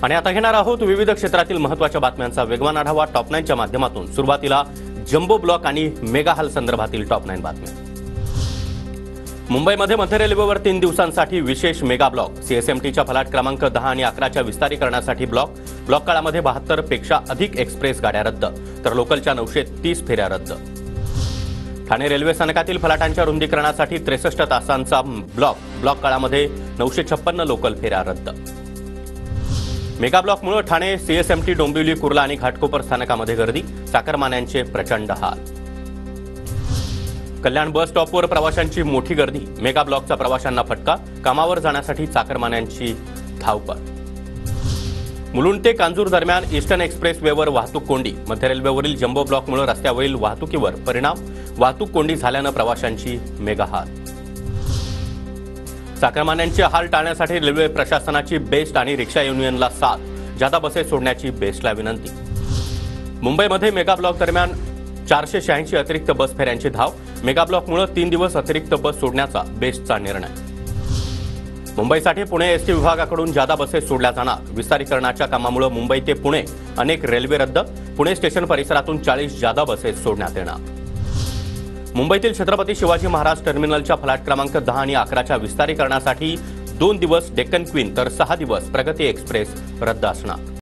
आणि आता घेणार आहोत विविध क्षेत्रातील महत्त्वाच्या बातम्यांचा वेगवान आढावा टॉप 9 च्या माध्यमातून। सुरुवातीला जम्बो ब्लॉक आणि मेगा हॉल संदर्भातील टॉप 9 बातम्या। मुंबईमध्ये मध्य रेल्वेवर 3 दिवसांसाठी विशेष मेगा ब्लॉक। सीएसएमटीच्या फलाट क्रमांक 10 आणि 11च्या विस्तारीकरणासाठी ब्लॉक काळामध्ये 72 पेक्षा अधिक एक्सप्रेस गाड्या रद्द, तर लोकलच्या 930 फेऱ्या रद्द। ठाणे रेल्वे स्थानकातील फलाटांच्या रुंदीकरणासाठी 63 तासांचा ब्लॉक काळामध्ये 956 लोकल फेऱ्या रद्द। मेगा ब्लॉकमुळे ठाणे सीएसएमटी डोंबिवली कुर्ला आणि घाटकोपर स्थानकामध्ये गर्दी, चाकरमान्यांचे प्रचंड हाल। कल्याण बस स्टॉपवर प्रवाशांची मोठी गर्दी, मेगा ब्लॉकचा प्रवाशांना फटका, कामावर जाण्यासाठी चाकरमान्यांची धावपळ। मुलुंड ते कांजूर दरम्यान ईस्टर्न एक्सप्रेस वेवर वाहतूक कोंडी, मध्य रेल्वेवरील जम्बो ब्लॉकमुळे रस्त्यावरील वाहतुकीवर परिणाम, वाहतूक कोंडी झाल्यानं प्रवाशांची मेगा हाल। चाकरमान्यांचे हाल टाळण्यासाठी रेल्वे प्रशासनाची बेस्ट आणि रिक्षा युनियनला साथ, जादा बसेस सोडण्याची बेस्टला विनंती। मुंबईमध्ये मेगा ब्लॉक दरम्यान 486 अतिरिक्त बस फेऱ्यांची धाव, मेगा ब्लॉकमुळे 3 दिवस अतिरिक्त बस सोडण्याचा बेस्टचा निर्णय। मुंबईसाठी पुणे एसटी विभागाकडून जादा बसेस सोडल्या जाणार, विस्तारीकरणाच्या कामामुळे मुंबई ते पुणे अनेक रेल्वे रद्द, पुणे स्टेशन परिसरातून 40 जादा बसेस सोडण्यात येणार। मुंबईतील छत्रपती शिवाजी महाराज टर्मिनलच्या फलाट क्रमांक 10 आणि 11च्या विस्तारीकरणासाठी 2 दिवस डेक्कन क्वीन तर 6 दिवस प्रगती एक्सप्रेस रद्द असणार।